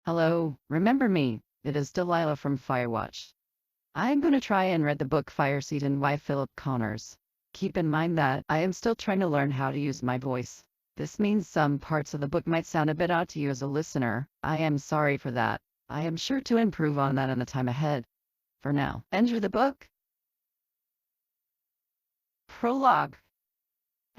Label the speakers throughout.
Speaker 1: Hello, remember me? It is Delilah from Firewatch. I'm going to try and read the book Fire Season by Philip Connors. Keep in mind that I am still trying to learn how to use my voice. This means some parts of the book might sound a bit odd to you as a listener. I am sorry for that. I am sure to improve on that in the time ahead. For now, enter the book. Prologue.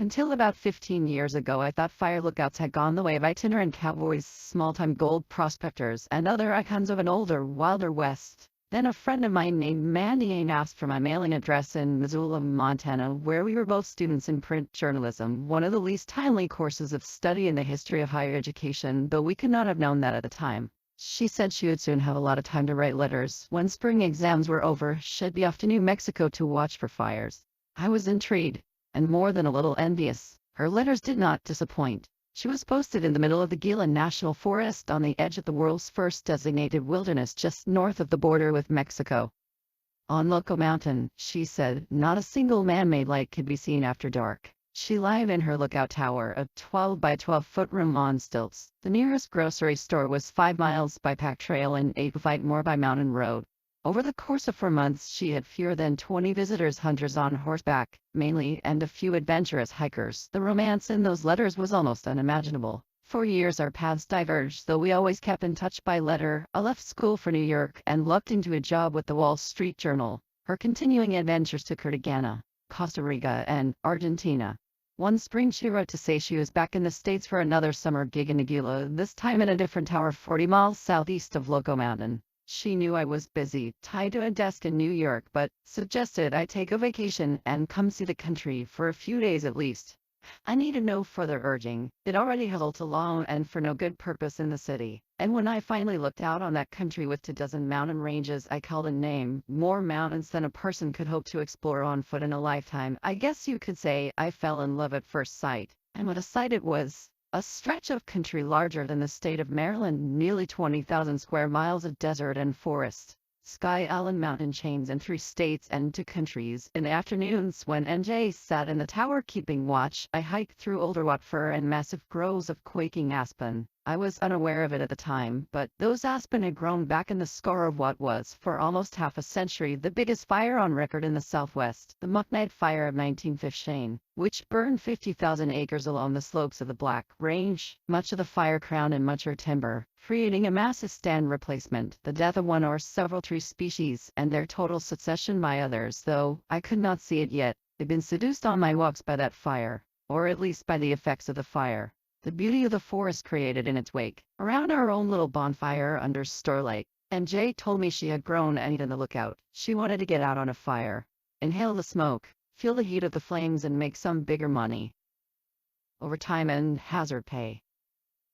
Speaker 1: Until about 15 years ago, I thought fire lookouts had gone the way of itinerant cowboys, small-time gold prospectors, and other icons of an older, wilder West. Then a friend of mine named Mandy Ain asked for my mailing address in Missoula, Montana, where we were both students in print journalism, one of the least timely courses of study in the history of higher education, though we could not have known that at the time. She said she would soon have a lot of time to write letters. When spring exams were over, she'd be off to New Mexico to watch for fires. I was intrigued, and more than a little envious. Her letters did not disappoint. She was posted in the middle of the Gila National Forest on the edge of the world's first designated wilderness just north of the border with Mexico. On Loco Mountain, she said, not a single man-made light could be seen after dark. She lived in her lookout tower, a 12 by 12-foot room on stilts. The nearest grocery store was 5 miles by pack trail and 8 feet more by mountain road. Over the course of 4 months, she had fewer than 20 visitors, hunters on horseback, mainly, and a few adventurous hikers. The romance in those letters was almost unimaginable. For years our paths diverged, though we always kept in touch by letter. I left school for New York and lucked into a job with the Wall Street Journal. Her continuing adventures took her to Ghana, Costa Rica, and Argentina. One spring she wrote to say she was back in the States for another summer gig in Aguila, this time in a different tower 40 miles southeast of Loco Mountain. She knew I was busy, tied to a desk in New York, but suggested I take a vacation and come see the country for a few days at least. I needed no further urging. It already huddled alone and for no good purpose in the city. And when I finally looked out on that country with 24 mountain ranges I called a name, more mountains than a person could hope to explore on foot in a lifetime, I guess you could say I fell in love at first sight. And what a sight it was! A stretch of country larger than the state of Maryland, nearly 20,000 square miles of desert and forest. Sky Island mountain chains in 3 states and 2 countries. In the afternoons, when NJ sat in the tower keeping watch, I hiked through olderwhat fir and massive groves of quaking aspen. I was unaware of it at the time, but those aspen had grown back in the scar of what was, for almost half a century, the biggest fire on record in the Southwest, the Mucknight Fire of 1915, which burned 50,000 acres along the slopes of the Black Range, much of the fire crown and mature timber, creating a massive stand replacement, the death of one or several tree species, and their total succession by others, though I could not see it yet. I'd been seduced on my walks by that fire, or at least by the effects of the fire. The beauty of the forest created in its wake, around our own little bonfire under starlight. MJ told me she had grown and eaten the lookout. She wanted to get out on a fire, inhale the smoke, feel the heat of the flames, and make some bigger money. Overtime and hazard pay.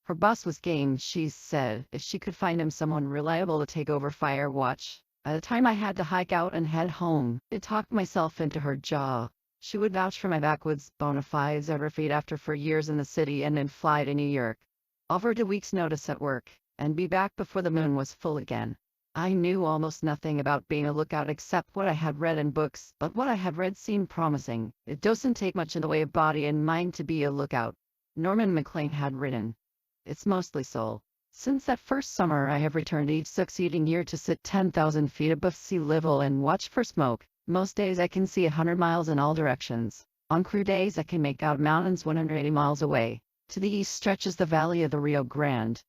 Speaker 1: Her boss was game, she said, if she could find him someone reliable to take over fire watch. By the time I had to hike out and head home, I talked myself into her jaw. She would vouch for my backwoods bona fides every feet after 4 years in the city and then fly to New York. Offered a week's notice at work, and be back before the moon was full again. I knew almost nothing about being a lookout except what I had read in books, but what I had read seemed promising. It doesn't take much in the way of body and mind to be a lookout. Norman MacLean had written. It's mostly soul. Since that first summer I have returned each succeeding year to sit 10,000 feet above sea level and watch for smoke. Most days I can see 100 miles in all directions. On clear days I can make out mountains 180 miles away. To the east stretches the valley of the Rio Grande,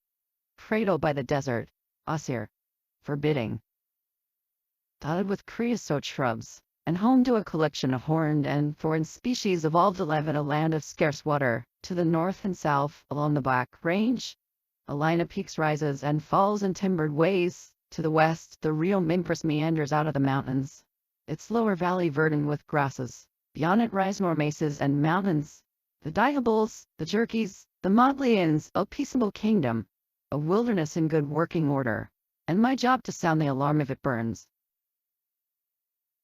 Speaker 1: cradled by the desert, austere, forbidding, dotted with creosote shrubs, and home to a collection of horned and foreign species evolved to live in a land of scarce water. To the north and south, along the Black Range, a line of peaks rises and falls in timbered ways. To the west, the Rio Mimbres meanders out of the mountains, its lower valley verdant with grasses. Beyond it rise more mesas and mountains. The Diables, the Jerkies, the Modlians, a peaceable kingdom, a wilderness in good working order, and my job to sound the alarm if it burns.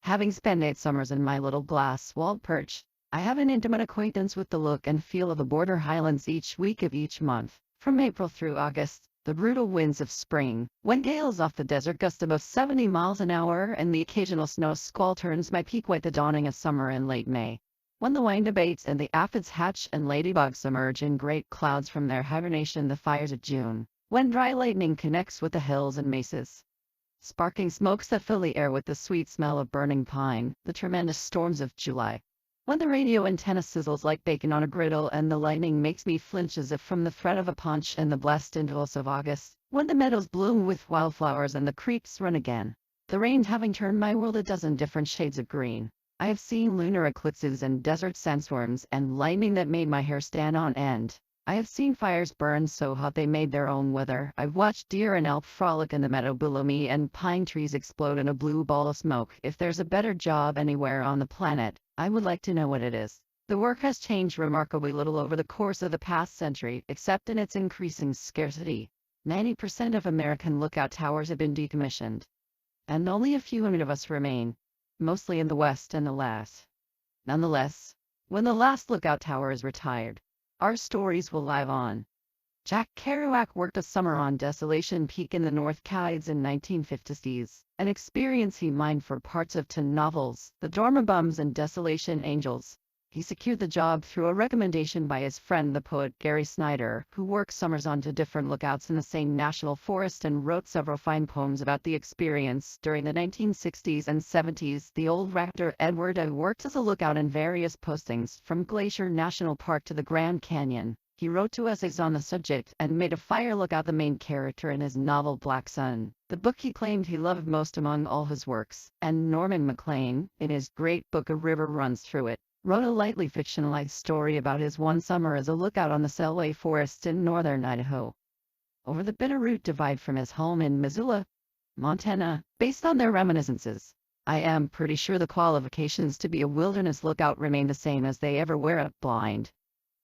Speaker 1: Having spent 8 summers in my little glass-walled perch, I have an intimate acquaintance with the look and feel of the border highlands each week of each month. From April through August, the brutal winds of spring, when gales off the desert gust above 70 miles an hour and the occasional snow squall turns my peak white, the dawning of summer in late May. When the wind abates and the aphids hatch and ladybugs emerge in great clouds from their hibernation, the fires of June, when dry lightning connects with the hills and mesas. Sparking smokes that fill the air with the sweet smell of burning pine, the tremendous storms of July. When the radio antenna sizzles like bacon on a griddle and the lightning makes me flinch as if from the threat of a punch in the blessed intervals of August, when the meadows bloom with wildflowers and the creeks run again. The rain having turned my world a dozen different shades of green. I have seen lunar eclipses and desert sandstorms and lightning that made my hair stand on end. I have seen fires burn so hot they made their own weather. I've watched deer and elk frolic in the meadow below me and pine trees explode in a blue ball of smoke. If there's a better job anywhere on the planet, I would like to know what it is. The work has changed remarkably little over the course of the past century, except in its increasing scarcity. 90% of American lookout towers have been decommissioned, and only a few hundred of us remain, mostly in the West and the last. Nonetheless, when the last lookout tower is retired, our stories will live on. Jack Kerouac worked a summer on Desolation Peak in the North Cadiz in 1950s, an experience he mined for parts of 10 novels, The Dormabums and Desolation Angels. He secured the job through a recommendation by his friend the poet Gary Snyder, who worked summers onto different lookouts in the same national forest and wrote several fine poems about the experience. During the 1960s and 70s, the old rector Edward A. worked as a lookout in various postings, from Glacier National Park to the Grand Canyon. He wrote 2 essays on the subject and made a fire lookout the main character in his novel Black Sun, the book he claimed he loved most among all his works. And Norman MacLean, in his great book A River Runs Through It, wrote a lightly fictionalized story about his one summer as a lookout on the Selway Forest in northern Idaho, over the Bitterroot Divide from his home in Missoula, Montana. Based on their reminiscences, I am pretty sure the qualifications to be a wilderness lookout remain the same as they ever were. Blind,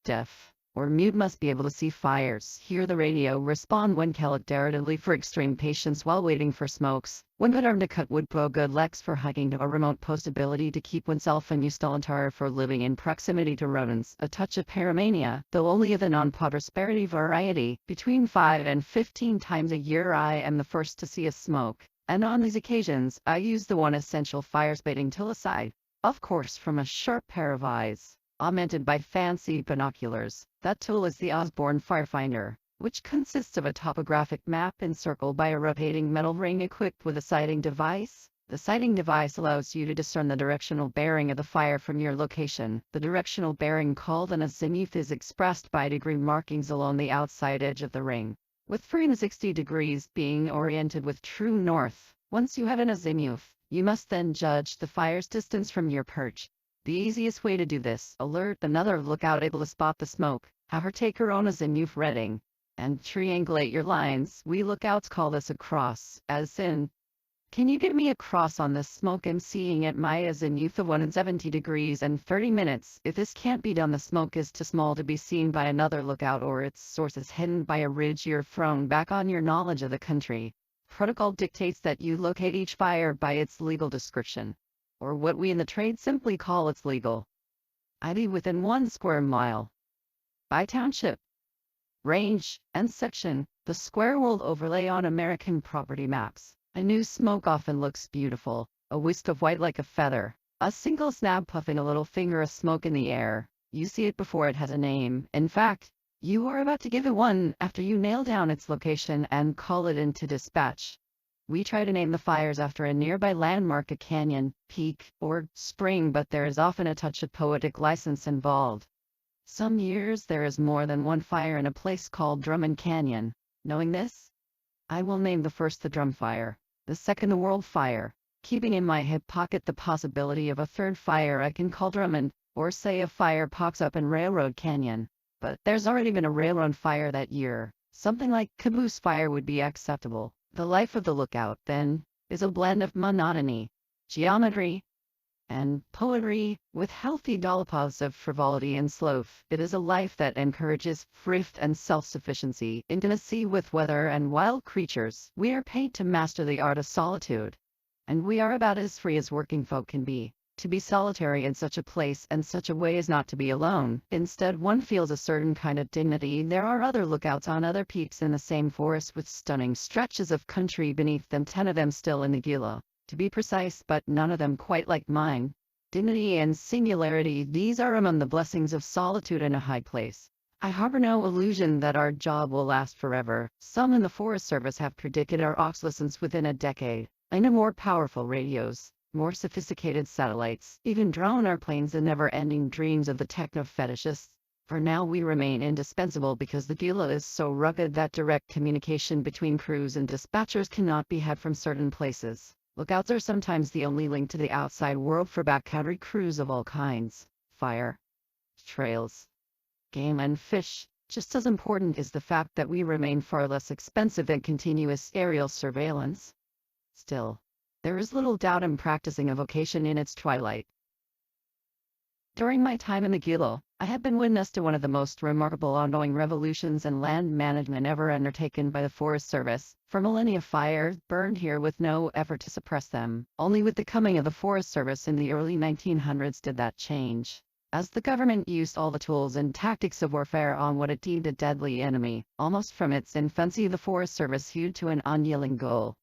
Speaker 1: deaf, or mute must be able to see fires, hear the radio, respond when called, directly for extreme patience while waiting for smokes, when good arm to cut wood, pro good legs for hiking to a remote post, ability to keep oneself and utilitarian for living in proximity to rodents, a touch of paramania, though only of the non-prosperity variety. Between 5 and 15 times a year I am the first to see a smoke, and on these occasions I use the one essential fire spading till aside, of course from a sharp pair of eyes, augmented by fancy binoculars. That tool is the Osborne Firefinder, which consists of a topographic map encircled by a rotating metal ring equipped with a sighting device. The sighting device allows you to discern the directional bearing of the fire from your location. The directional bearing, called an azimuth, is expressed by degree markings along the outside edge of the ring, with 360 degrees being oriented with true north. Once you have an azimuth, you must then judge the fire's distance from your perch. The easiest way to do this: alert another lookout able to spot the smoke, have her take her own azimuth reading, and triangulate your lines. We lookouts call this a cross, as in, can you give me a cross on this smoke I'm seeing at my azimuth of 170 degrees and 30 minutes? If this can't be done, the smoke is too small to be seen by another lookout, or its source is hidden by a ridge you're thrown back on your knowledge of the country. Protocol dictates that you locate each fire by its legal description, or what we in the trade simply call its legal ID within 1 square mile. By township, range, and section, the square world overlay on American property maps. A new smoke often looks beautiful, a wisp of white like a feather, a single snap puffing a little finger of smoke in the air. You see it before it has a name. In fact, you are about to give it one after you nail down its location and call it into dispatch. We try to name the fires after a nearby landmark, a canyon, peak, or spring, but there is often a touch of poetic license involved. Some years there is more than one fire in a place called Drummond Canyon. Knowing this, I will name the first the Drum Fire, the second the World Fire, keeping in my hip pocket the possibility of a third fire I can call Drummond, or say a fire pops up in Railroad Canyon. But there's already been a railroad fire that year. Something like Caboose Fire would be acceptable. The life of the lookout, then, is a blend of monotony, geometry, and poetry, with healthy dollops of frivolity and sloth. It is a life that encourages thrift and self-sufficiency, intimacy with weather and wild creatures. We are paid to master the art of solitude, and we are about as free as working folk can be. To be solitary in such a place and such a way is not to be alone. Instead, one feels a certain kind of dignity. There are other lookouts on other peaks in the same forest with stunning stretches of country beneath them, 10 of them still in the Gila, to be precise, but none of them quite like mine. Dignity and singularity, these are among the blessings of solitude in a high place. I harbor no illusion that our job will last forever. Some in the Forest Service have predicted our obsolescence within a decade. I know more powerful radios, more sophisticated satellites, even drone airplanes and never-ending dreams of the techno-fetishists. For now we remain indispensable because the Gila is so rugged that direct communication between crews and dispatchers cannot be had from certain places. Lookouts are sometimes the only link to the outside world for backcountry crews of all kinds. Fire, trails, game and fish. Just as important is the fact that we remain far less expensive than continuous aerial surveillance. Still, there is little doubt in practicing a vocation in its twilight. During my time in the Gila, I have been witness to one of the most remarkable ongoing revolutions in land management ever undertaken by the Forest Service. For millennia fires burned here with no effort to suppress them. Only with the coming of the Forest Service in the early 1900s did that change. As the government used all the tools and tactics of warfare on what it deemed a deadly enemy, almost from its infancy the Forest Service hewed to an unyielding goal: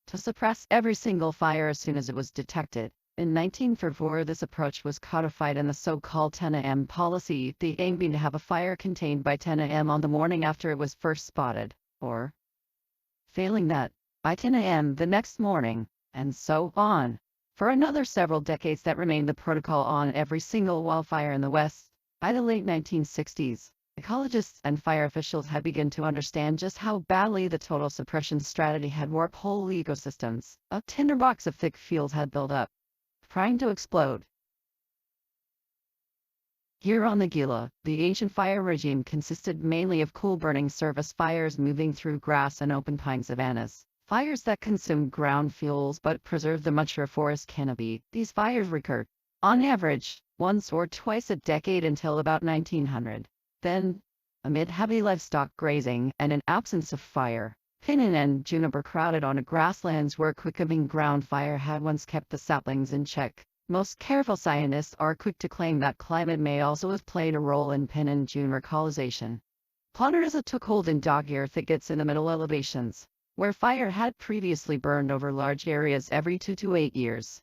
Speaker 1: to suppress every single fire as soon as it was detected. In 1944 this approach was codified in the so-called 10 a.m. policy, the aim being to have a fire contained by 10 a.m. on the morning after it was first spotted, or, failing that, by 10 a.m. the next morning, and so on. For another several decades that remained the protocol on every single wildfire in the West. By the late 1960s, ecologists and fire officials had begun to understand just how badly the total suppression strategy had warped whole ecosystems. A tinderbox of thick fields had built up, trying to explode. Here on the Gila, the ancient fire regime consisted mainly of cool-burning surface fires moving through grass and open pine savannas. Fires that consumed ground fuels but preserved the mature forest canopy. These fires recurred, on average, once or twice a decade until about 1900. Then, amid heavy livestock grazing and an absence of fire, pinyon and juniper crowded on grasslands where quickening ground fire had once kept the saplings in check. Most careful scientists are quick to claim that climate may also have played a role in pin and juniper colonization. Ponderosa took hold in dog-ear thickets in the middle elevations, where fire had previously burned over large areas every 2 to 8 years.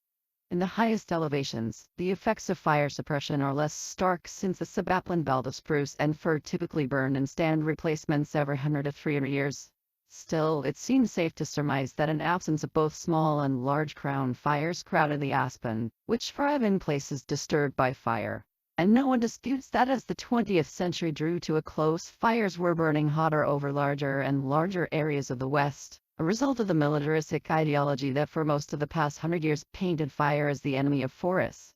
Speaker 1: In the highest elevations, the effects of fire suppression are less stark since the subupland belt of spruce and fir typically burn and stand replacements every 100 to 300 years. Still, it seems safe to surmise that an absence of both small and large crown fires crowded the aspen, which thrive in places disturbed by fire. And no one disputes that as the 20th century drew to a close, fires were burning hotter over larger and larger areas of the West, a result of the militaristic ideology that for most of the past 100 years painted fire as the enemy of forests.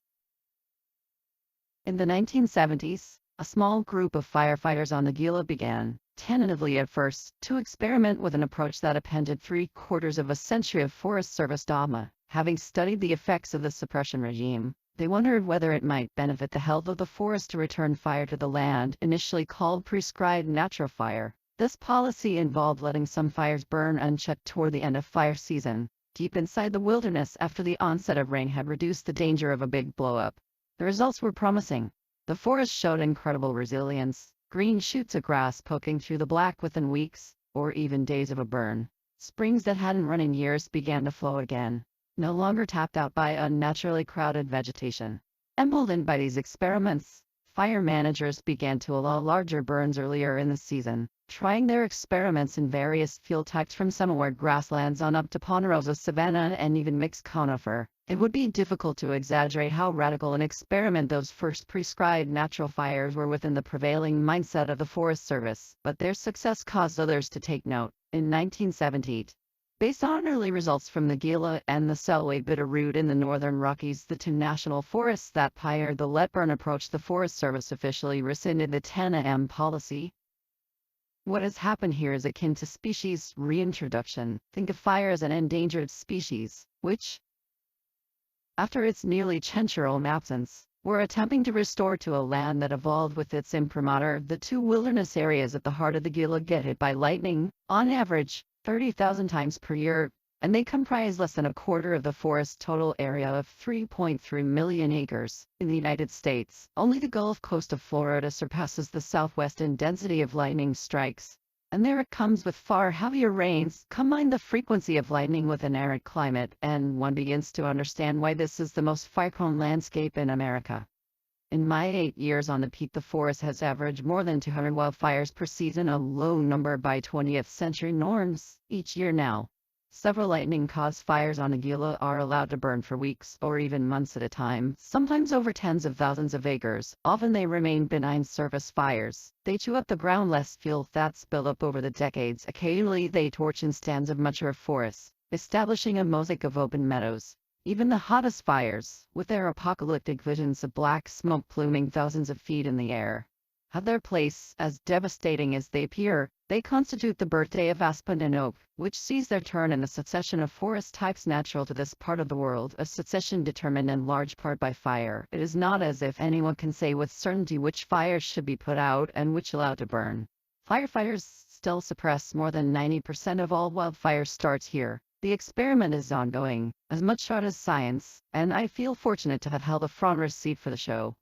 Speaker 1: In the 1970s, a small group of firefighters on the Gila began, tentatively at first, to experiment with an approach that appended 3/4 of a century of Forest Service dogma. Having studied the effects of the suppression regime, they wondered whether it might benefit the health of the forest to return fire to the land, initially called prescribed natural fire. This policy involved letting some fires burn unchecked toward the end of fire season, deep inside the wilderness after the onset of rain had reduced the danger of a big blow-up. The results were promising. The forest showed incredible resilience, green shoots of grass poking through the black within weeks, or even days of a burn. Springs that hadn't run in years began to flow again, no longer tapped out by unnaturally crowded vegetation. Emboldened by these experiments, fire managers began to allow larger burns earlier in the season, trying their experiments in various field types from semi-arid grasslands on up to ponderosa savanna and even mixed conifer. It would be difficult to exaggerate how radical an experiment those first prescribed natural fires were within the prevailing mindset of the Forest Service, but their success caused others to take note. In 1970, based on early results from the Gila and the Selway Bitterroot in the northern Rockies, the two national forests that pioneered the let-burn approach, the Forest Service officially rescinded the 10 a.m. policy. What has happened here is akin to species reintroduction. Think of fire as an endangered species, which, after its nearly century-old absence, we're attempting to restore to a land that evolved with its imprimatur. The two wilderness areas at the heart of the Gila get hit by lightning, on average, 30,000 times per year, and they comprise less than 1/4 of the forest's total area of 3.3 million acres. In the United States, only the Gulf Coast of Florida surpasses the Southwest in density of lightning strikes. And there it comes with far heavier rains. Combine the frequency of lightning with an arid climate, and one begins to understand why this is the most fire-prone landscape in America. In my 8 years on the peak, the forest has averaged more than 200 wildfires per season, a low number by 20th century norms. Each year now, several lightning-caused fires on the Gila are allowed to burn for weeks or even months at a time, sometimes over tens of thousands of acres. Often they remain benign surface fires. They chew up the ground lest fuel fats build up over the decades. Occasionally they torch in stands of mature forests, establishing a mosaic of open meadows. Even the hottest fires, with their apocalyptic visions of black smoke pluming thousands of feet in the air, have their place. As devastating as they appear, they constitute the birthday of aspen and oak, which sees their turn in the succession of forest types natural to this part of the world, a succession determined in large part by fire. It is not as if anyone can say with certainty which fires should be put out and which allowed to burn. Firefighters still suppress more than 90% of all wildfire starts here. The experiment is ongoing, as much art as science, and I feel fortunate to have held a front row seat for the show.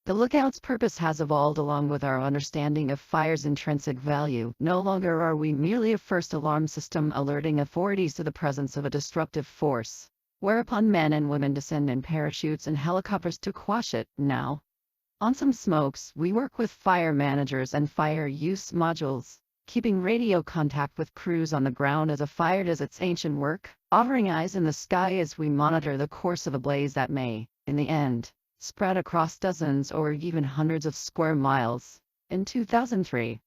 Speaker 1: The Lookout's purpose has evolved along with our understanding of fire's intrinsic value. No longer are we merely a first alarm system alerting authorities to the presence of a destructive force, whereupon men and women descend in parachutes and helicopters to quash it. Now, on some smokes, we work with fire managers and fire use modules, keeping radio contact with crews on the ground as a fire does its ancient work, offering eyes in the sky as we monitor the course of a blaze that may, in the end, spread across dozens or even hundreds of square miles. In 2003,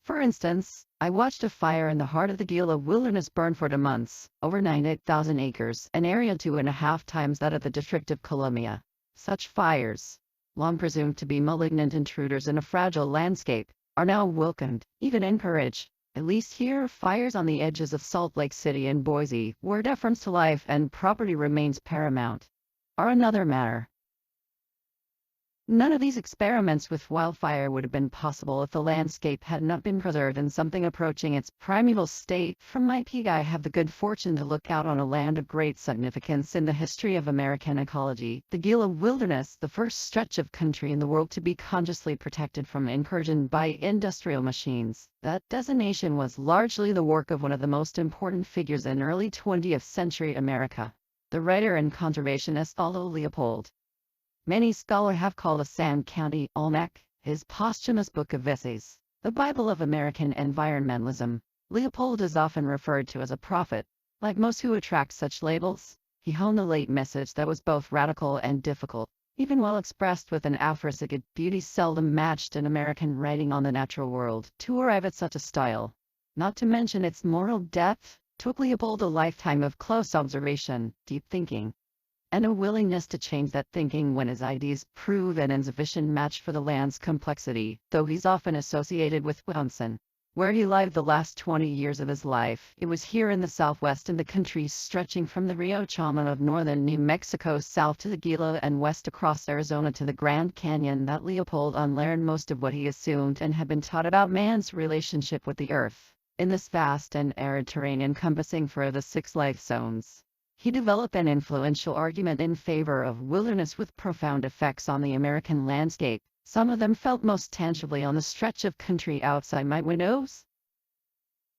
Speaker 1: for instance, I watched a fire in the heart of the Gila wilderness burn for 2 months, over 98,000 acres, an area 2.5 times that of the District of Columbia. Such fires, long presumed to be malignant intruders in a fragile landscape, are now welcomed, even encouraged. At least here, fires on the edges of Salt Lake City and Boise, where deference to life and property remains paramount, are another matter. None of these experiments with wildfire would have been possible if the landscape had not been preserved in something approaching its primeval state. From my peak, I have the good fortune to look out on a land of great significance in the history of American ecology, the Gila Wilderness, the first stretch of country in the world to be consciously protected from incursion by industrial machines. That designation was largely the work of one of the most important figures in early 20th century America, the writer and conservationist Aldo Leopold. Many scholars have called a Sand County Almanac his posthumous book of essays, the Bible of American environmentalism. Leopold is often referred to as a prophet. Like most who attract such labels, he honed a late message that was both radical and difficult, even while expressed with an aphoristic beauty seldom matched in American writing on the natural world. To arrive at such a style, not to mention its moral depth, took Leopold a lifetime of close observation, deep thinking, and a willingness to change that thinking when his ideas prove an insufficient match for the land's complexity. Though he's often associated with Wisconsin, where he lived the last 20 years of his life, it was here in the Southwest, in the country stretching from the Rio Chama of northern New Mexico south to the Gila and west across Arizona to the Grand Canyon, that Leopold unlearned most of what he assumed and had been taught about man's relationship with the earth. In this vast and arid terrain encompassing for the 6 life zones, he developed an influential argument in favor of wilderness with profound effects on the American landscape, some of them felt most tangibly on the stretch of country outside my windows.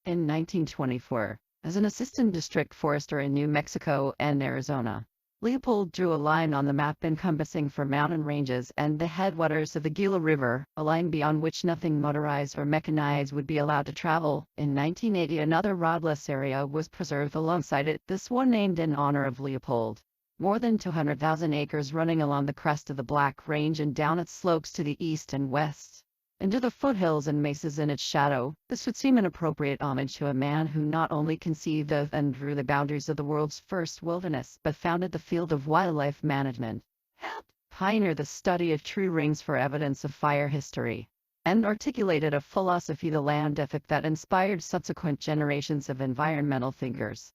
Speaker 1: In 1924, as an assistant district forester in New Mexico and Arizona, Leopold drew a line on the map encompassing 4 mountain ranges and the headwaters of the Gila River, a line beyond which nothing motorized or mechanized would be allowed to travel. In 1980, another rodless area was preserved alongside it, this one named in honor of Leopold. More than 200,000 acres running along the crest of the Black Range and down its slopes to the east and west, into the foothills and mesas in its shadow. This would seem an appropriate homage to a man who not only conceived of and drew the boundaries of the world's first wilderness, but founded the field of wildlife management, helped pioneer the study of true rings for evidence of fire history, and articulated a philosophy, the land ethic, that inspired subsequent generations of environmental thinkers.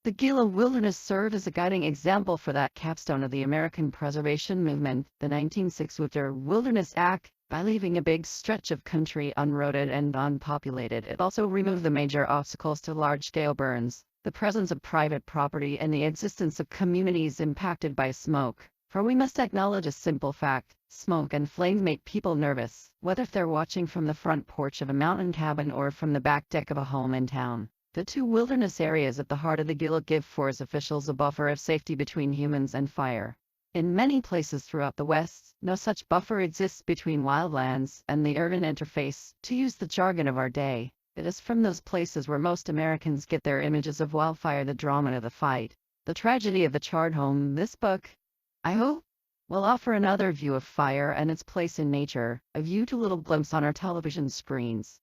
Speaker 1: The Gila Wilderness served as a guiding example for that capstone of the American preservation movement, the 1906 Wilderness Act. By leaving a big stretch of country unroaded and unpopulated, it also removed the major obstacles to large-scale burns, the presence of private property and the existence of communities impacted by smoke. For we must acknowledge a simple fact: smoke and flames make people nervous, whether they're watching from the front porch of a mountain cabin or from the back deck of a home in town. The 2 wilderness areas at the heart of the Gila give forest officials a buffer of safety between humans and fire. In many places throughout the West, no such buffer exists between wildlands and the urban interface, to use the jargon of our day. It is from those places where most Americans get their images of wildfire, the drama of the fight, the tragedy of the charred home. This book, I hope, will offer another view of fire and its place in nature, a view too little glimpsed on our television screens.